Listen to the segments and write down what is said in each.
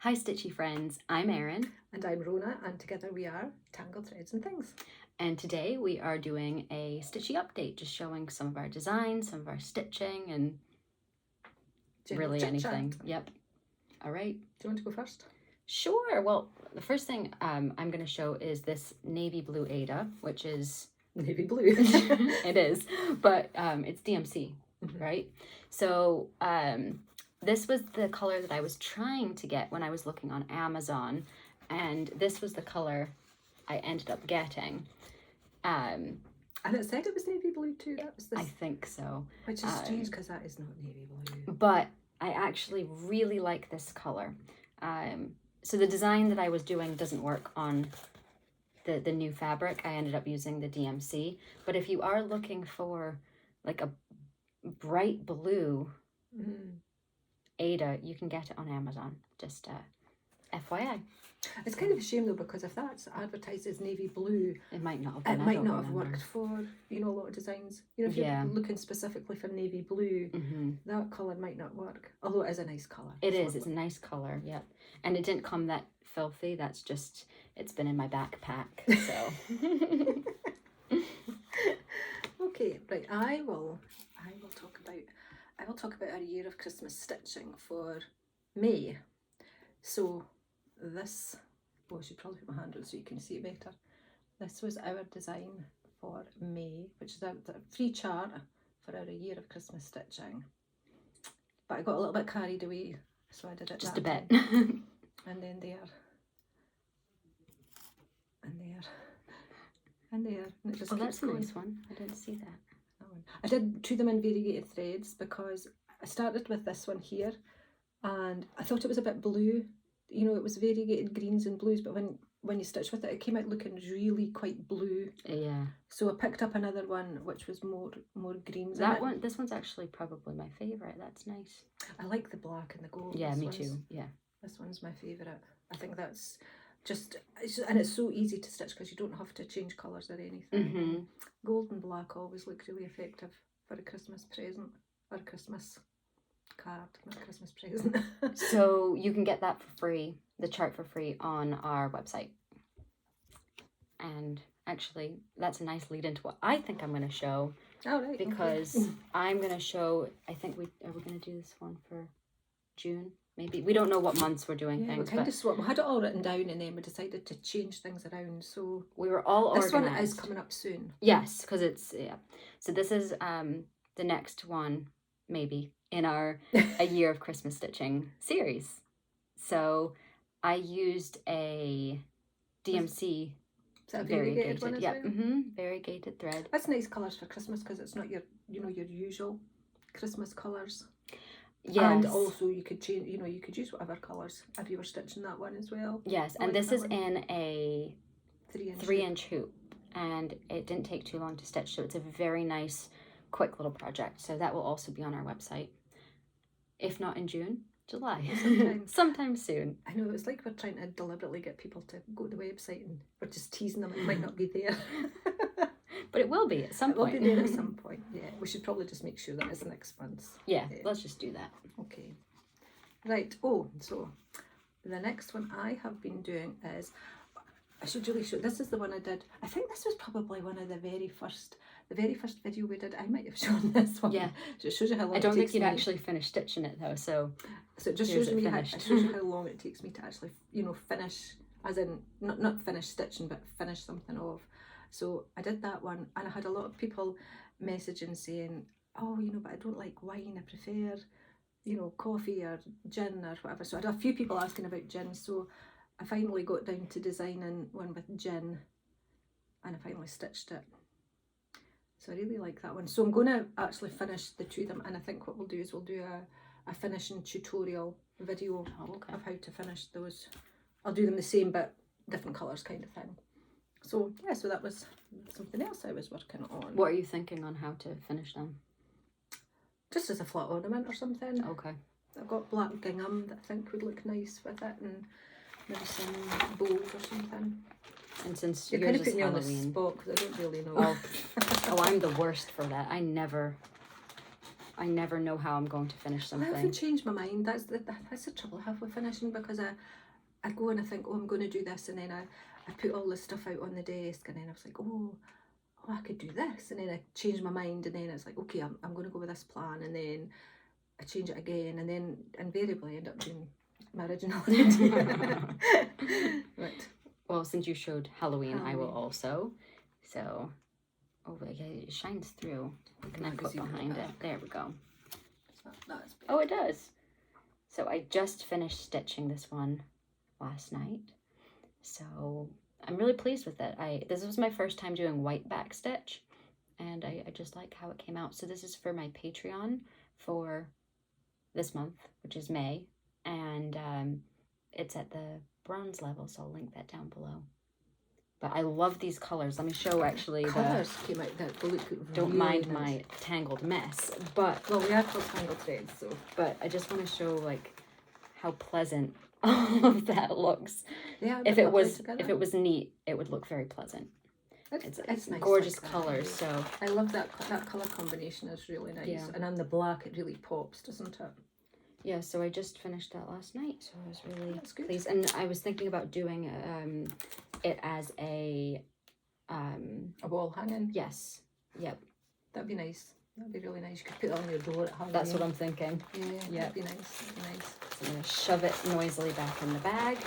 Hi Stitchy friends, I'm Eirinn. And I'm Rhona, and together we are Tangled Threads and Things. And today we are doing a Stitchy update, just showing some of our designs, some of our stitching, and General really chit-chat. anything. Yep. All right. Do you want to go first? Sure. Well, the first thing I'm going to show is this navy blue Ada, which is... Navy blue. It is, but it's DMC, right? So this was the color that I was trying to get when I was looking on Amazon, and this was the color I ended up getting. And it said it was navy blue too. That was this. I think so. Which is strange because that is not navy blue. But I actually really like this color. So the design that I was doing doesn't work on the new fabric. I ended up using the DMC. But if you are looking for like a bright blue Ada, you can get it on Amazon. Just FYI. It's kind of a shame though, because if that's advertised as navy blue, it might not have been. It might not have worked for, you know, a lot of designs. You know, if you're looking specifically for navy blue, that colour might not work. Although it is a nice colour. It is. It's a nice colour, yep. And it didn't come that filthy. That's just, it's been in my backpack, so. Okay, right. I will talk about our year of Christmas stitching for May. So this, I should probably put my hand on so you can see it better. This was our design for May, which is a free chart for our year of Christmas stitching. But I got a little bit carried away, so I did it just a bit. And then there, and there, and there. And it just that's a nice one. I didn't see that. I did do them in variegated threads because I started with this one here and I thought it was a bit blue. You know, it was variegated greens and blues, but when you stitch with it, it came out looking really quite blue. Yeah. So I picked up another one which was more greens. This one's actually probably my favourite. That's nice. I like the black and the gold. Yeah, me too. Yeah. This one's my favourite. I think that's and it's so easy to stitch because you don't have to change colours or anything. Gold and black always look really effective for a Christmas present or a Christmas card, not a Christmas present. So you can get that for free, the chart for free, on our website. And actually, that's a nice lead into what I think I'm going to show. Oh, right. Because I'm going to show, I think are we going to do this one for June? Maybe. We don't know what months we're doing things. We kind of swapped. We had it all written down and then we decided to change things around. So we were all organized. This one is coming up soon. Yes, because it's, yeah. So this is the next one, maybe, in our A Year of Christmas Stitching series. So I used a DMC. Is that a variegated one as well? Variegated thread. That's nice colours for Christmas because it's not your usual Christmas colours. Yes. And also you could change, you could use whatever colours if you were stitching that one as well. Yes, and this is in a 3-inch hoop, and it didn't take too long to stitch, so it's a very nice, quick little project. So that will also be on our website. If not in June, July. Sometime soon. I know, it's like we're trying to deliberately get people to go to the website and we're just teasing them. It might not be there. But it will be at some point. It will be there at some point, yeah. We should probably just make sure that is next month. Yeah, let's just do that. Okay. Right, so the next one I have been doing is, I should really show, this is the one I did. I think this was probably one of the very first video we did. I might have shown this one. Yeah. So it shows you how long I don't think you'd actually finish stitching it though, so it just shows you how long it takes me to actually, finish, as in, not finish stitching, but finish something off. So I did that one, and I had a lot of people messaging saying, oh, but I don't like wine, I prefer, coffee or gin or whatever. So I had a few people asking about gin, so I finally got down to designing one with gin, and I finally stitched it. So I really like that one. So I'm going to actually finish the two of them, and I think what we'll do is we'll do a finishing tutorial video of how to finish those. I'll do them the same but different colours kind of thing. So yeah, so that was something else I was working on. What are you thinking on how to finish them? Just as a flat ornament or something. Okay. I've got black gingham that I think would look nice with it, and maybe some bows or something. And since you're yours kind of putting is me on the Halloween, spot because I don't really know. Oh, I'm the worst for that. I never I never know how I'm going to finish I haven't something. changed my mind. That's the trouble I have with finishing, because I go and I think, oh, I'm going to do this, and then I put all this stuff out on the desk, and then I was like, oh, I could do this, and then I change my mind, and then it's like, okay, I'm going to go with this plan, and then I change it again, and then invariably I end up doing my original idea. Right. Well, since you showed Halloween, I will also. So, oh, yeah, it shines through. What can I put behind it? There we go. Oh, it does. So I just finished stitching this one last night. So I'm really pleased with it. This was my first time doing white back stitch, and I just like how it came out. So this is for my Patreon for this month, which is May, and it's at the bronze level, so I'll link that down below. But I love these colors. Let me show actually colours came out that look really don't mind nice. my tangled mess, but well, we are called tangled threads, so. But I just want to show like how pleasant all of that looks. Yeah, if it was neat, it would look very pleasant. It's nice, gorgeous like colors. So I love that color combination is really nice. Yeah. And on the black, it really pops, doesn't it? Yeah. So I just finished that last night, so I was really pleased. And I was thinking about doing it as a wall hanging. Yes. Yep. That'd be nice. That'd be really nice. You could put it on your door at Halloween. That's what I'm thinking. Yeah. That'd be nice. That'd be nice. So I'm gonna shove it noisily back in the bag.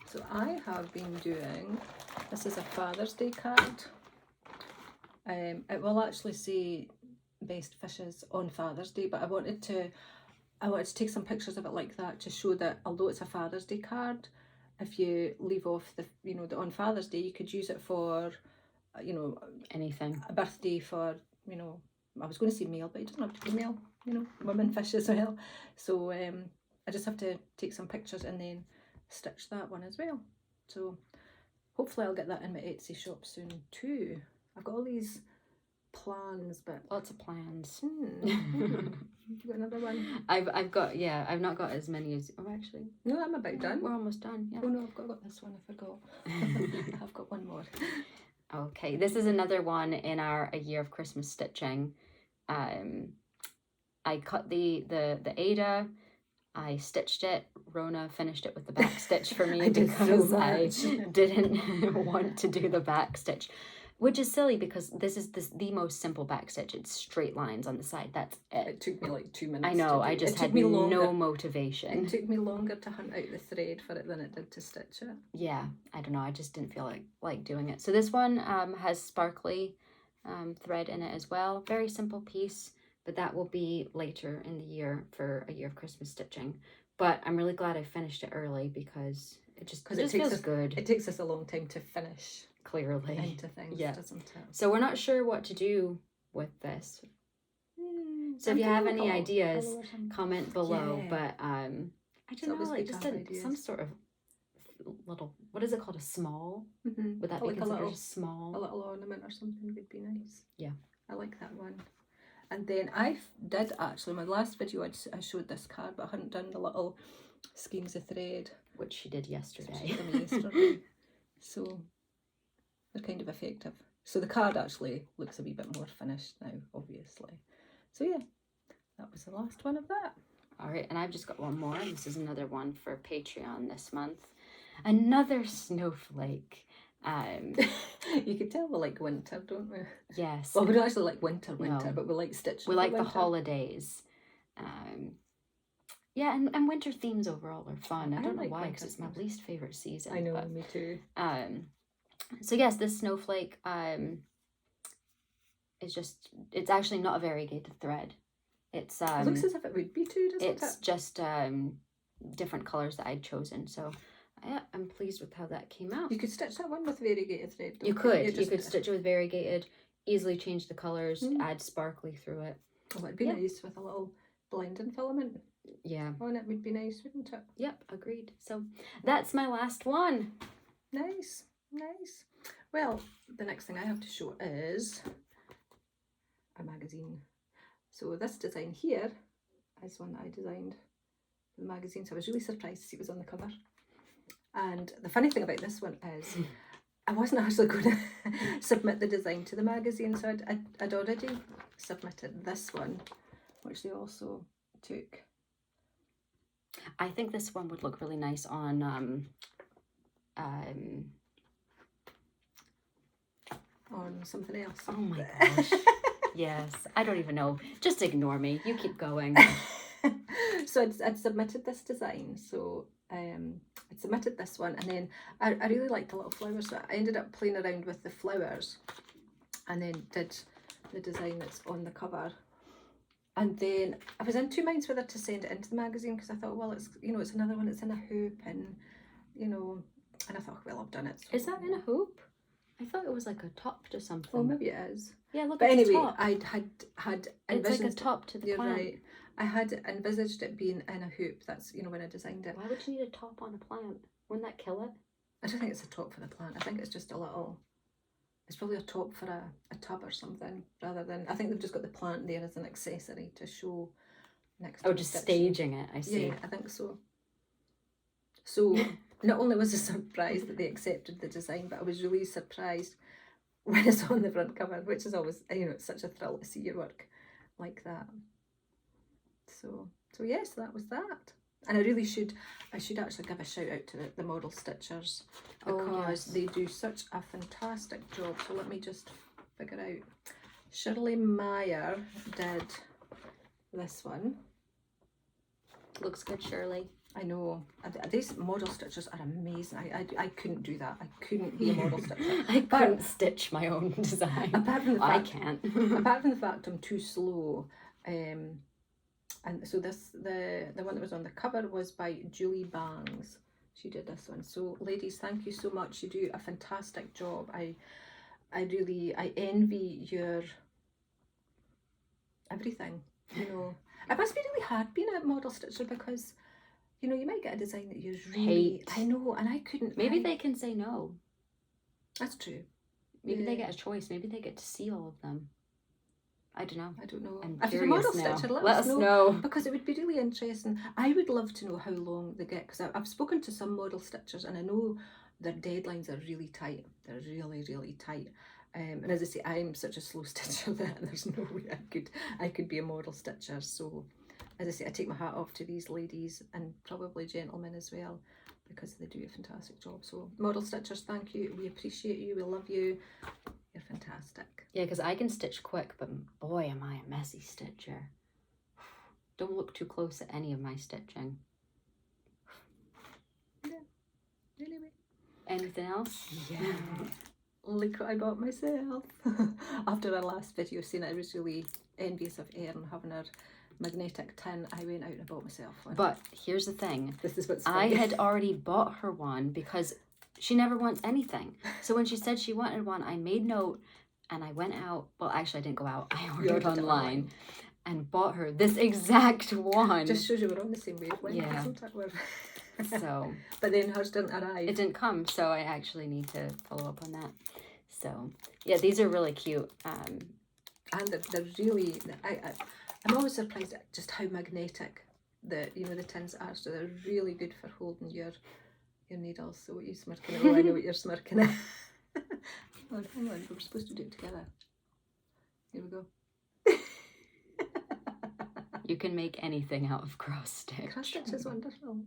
So I have been doing. This is a Father's Day card. It will actually say best fishes on Father's Day, but I wanted to take some pictures of it like that to show that although it's a Father's Day card, if you leave off the on Father's Day, you could use it for anything, a birthday for I was going to say male, but it doesn't have to be male, women fish as well. So I just have to take some pictures and then stitch that one as well. So hopefully I'll get that in my Etsy shop soon too. I've got all these plans, but lots of plans. You got another one? I've not got as many as actually. No, I'm about done. We're almost done. Yeah. Oh no, I've got this one. I forgot. I've got one more. Okay, this is another one in our A Year of Christmas Stitching. I cut the Ada. I stitched it. Rhona finished it with the back stitch for me because I didn't want to do the back stitch, which is silly because this is the most simple back stitch. It's straight lines on the side. That's it. It took me like 2 minutes. I know. I just had no motivation. It took me longer to hunt out the thread for it than it did to stitch it. Yeah, I don't know. I just didn't feel like doing it. So this one has sparkly thread in it as well. Very simple piece. But that will be later in the year for A Year of Christmas Stitching. But I'm really glad I finished it early because it just feels good. It takes us a long time to finish clearly into things, doesn't it? So we're not sure what to do with this. So if you have any ideas, comment below. Yeah. But I don't know, like just some sort of little, what is it called? A small? Mm-hmm. Would that be considered small? A little ornament or something would be nice. Yeah. I like that one. And then I did actually, my last video I showed this card, but I hadn't done the little skeins of thread. Which she did yesterday. So they're kind of effective. So the card actually looks a wee bit more finished now, obviously. So yeah, that was the last one of that. All right, and I've just got one more. This is another one for Patreon this month. Another snowflake. You could tell we like winter, don't we? Yes. Well, we don't actually like winter, but we like stitching. We like the holidays. Yeah, and winter themes overall are fun. I don't know why, because it's my least favorite season. I know, me too. So yes, this snowflake is it's actually not a variegated thread. It looks as if it would be too, doesn't it? It's just different colours that I'd chosen. So yeah, I'm pleased with how that came out. You could stitch that one with variegated thread. You could stitch it with variegated, easily change the colours, add sparkly through it. Oh, it'd be nice with a little blending filament. Yeah. On it would be nice, wouldn't it? Yep, agreed. So that's my last one. Nice. Well, the next thing I have to show is a magazine. So this design here is one that I designed for the magazine. So I was really surprised to see it was on the cover. And the funny thing about this one is I wasn't actually going to submit the design to the magazine. So I'd already submitted this one which they also took. I think this one would look really nice on on something else. oh my gosh. Yes, I don't even know. Just ignore me. You keep going. So I'd submitted this design. So I submitted this one, and then I really liked the little flowers. So I ended up playing around with the flowers, and then did the design that's on the cover. And then I was in two minds whether to send it into the magazine, because I thought, well, it's, you know, it's another one. It's in a hoop, and you know, and I thought, well, I've done it. So, Is that in a hoop? I thought it was like a top to something. Oh, maybe it is. Yeah, look But at the anyway, top. I had It's like a envisioned. top to the You're plant. right. I had envisaged it being in a hoop. That's, you know, when I designed it. Why would you need a top on a plant? Wouldn't that kill it? I don't think it's a top for the plant. I think it's just a little. It's probably a top for a tub or something, rather than. I think they've just got the plant there as an accessory to show next. Oh, to just stitching. staging it. I see. Yeah, I think so. So not only was I surprised that they accepted the design, but I was really surprised when it's on the front cover, which is always, you know, it's such a thrill to see your work like that. So yes, that was that. And I should actually give a shout out to the model stitchers, because they do such a fantastic job. So let me just figure out. Shirley Meyer did this one. Looks good, Shirley. I know. These model stitchers are amazing. I couldn't do that. I couldn't be a model stitcher. I couldn't stitch my own design. Apart from the I fact, can't. apart from the fact I'm too slow. And so the one that was on the cover was by Julie Bangs. She did this one. So ladies, thank you so much. You do a fantastic job. I envy your everything. You know, it must be really hard being a model stitcher, because you know you might get a design that you really hate. I know, and I couldn't. Maybe they can say no. That's true. Maybe they get a choice. Maybe they get to see all of them. I don't know. I don't know. I'm If you're a model curious now. stitcher, let Let us us know. know. Because it would be really interesting. I would love to know how long they get, because I've spoken to some model stitchers, and I know their deadlines are really tight. They're really, really tight. And as I say, I'm such a slow stitcher that there's no way I could be a model stitcher. So as I say, I take my hat off to these ladies, and probably gentlemen as well, because they do a fantastic job. So model stitchers, thank you. We appreciate you. We love you. You're fantastic. Yeah, because I can stitch quick, but boy, am I a messy stitcher. Don't look too close at any of my stitching. Yeah. Anyway. Anything else? Yeah. Look what I bought myself. After our last video saying I was really envious of Eirinn having her magnetic tin, I went out and bought myself one. But here's the thing. This is what's I funny. had already bought her one because she never wants anything. So when she said she wanted one, I made note and I went out. Well, actually, I didn't go out. I ordered online and bought her this exact one. Just shows you we're on the same wavelength, Yeah. isn't it? So, but then hers didn't arrive. it didn't come, so I actually need to follow up on that. So, yeah, these are really cute. And they're really, I'm always surprised at just how magnetic the tins are. So they're really good for holding your needles. So what are you smirking at? Oh, I know what you're smirking at. Hang on, we're supposed to do it together. Here we go. You can make anything out of cross stitch. Cross stitch is wonderful.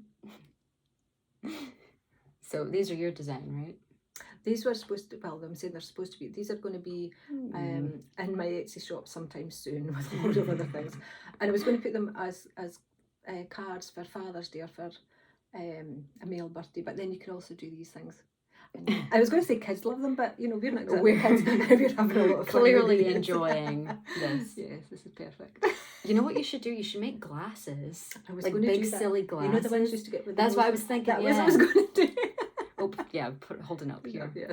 So these are your design, right? These were supposed to, well, I'm saying they're supposed to be, these are going to be in my Etsy shop sometime soon with a load of other things. And I was going to put them as cards for Father's Day or for a male birthday, but then you can also do these things. And I was going to say kids love them, but you know, we're not exactly kids. We're having a lot of fun. Clearly enjoying this. Yes, this is perfect. You know what you should do? You should make glasses. I was like going to big do that. silly glasses. You know the ones you used to get with the That's what I nose? was thinking. That yeah. was what I was going to do. Oh, yeah, hold it up here. Yeah.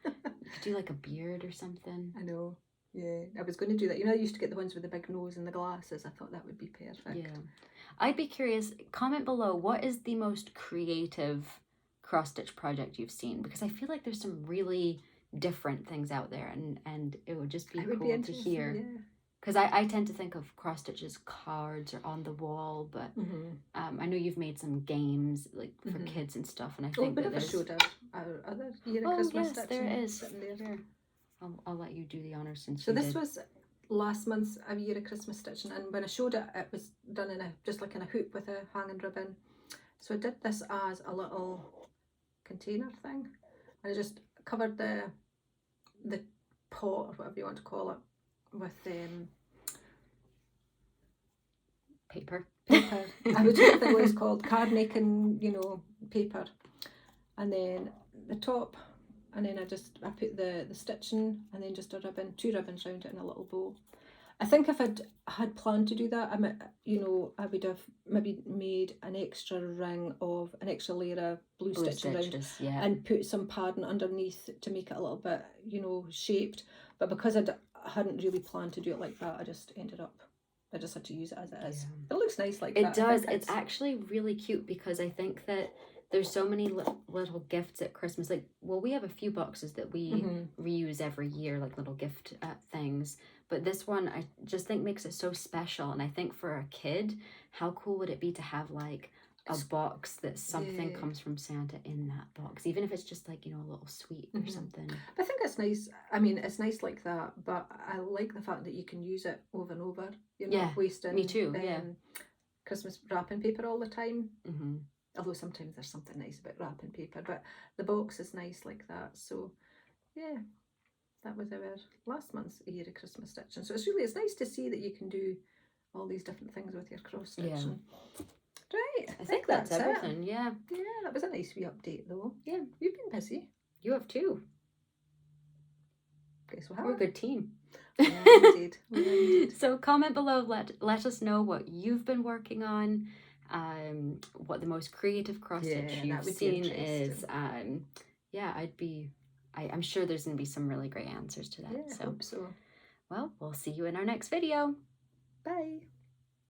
You could do like a beard or something. I know. Yeah, I was going to do that. You know, I used to get the ones with the big nose and the glasses. I thought that would be perfect. Yeah. I'd be curious, comment below, what is the most creative cross-stitch project you've seen? Because I feel like there's some really different things out there, and it would just be cool to hear. Yeah. Because I tend to think of cross-stitch as cards or on the wall, but I know you've made some games like for kids and stuff, and I think that there's... showed our other year Oh, Christmas yes, stitch there is. sitting there. Here. I'll let you do the honors since So you this did. was last month's A Year of Christmas Stitching, and when I showed it, it was done in just like in a hoop with a hanging ribbon. So I did this as a little container thing, and I just covered the pot, or whatever you want to call it, with Paper. I was trying to think what it's called, card making, paper, and then the top, and then I put the stitching, and then just a ribbon, 2 ribbons around it in a little bow. I think if I'd had planned to do that, I would have maybe made an extra ring of an extra layer of blue stitching around, yeah, and put some padding underneath to make it a little bit, shaped. But because I hadn't really planned to do it like that, I just had to use it as it is. It looks nice like that. It does. It's actually really cute, because I think that there's so many little gifts at Christmas. Like, well, we have a few boxes that we reuse every year, like little gift things. But this one, I just think makes it so special. And I think for a kid, how cool would it be to have like a box that something comes from Santa in that box, even if it's just like, a little sweet or something. I think it's nice. I mean, it's nice like that, but I like the fact that you can use it over and over. You're not wasting me too. Christmas wrapping paper all the time. Although sometimes there's something nice about wrapping paper, but the box is nice like that. So yeah, that was our last month's A Year of Christmas Stitching. So it's nice to see that you can do all these different things with your cross stitching. Right, I think that's everything. Yeah, that was a nice wee update though. Yeah, you've been busy. You have too. Guess we We're a good team. Yeah, indeed. Indeed. So comment below, let us know what you've been working on, what the most creative cross stitch you've seen is. I'm sure there's going to be some really great answers to that. Yeah, I hope so. Well, we'll see you in our next video. Bye.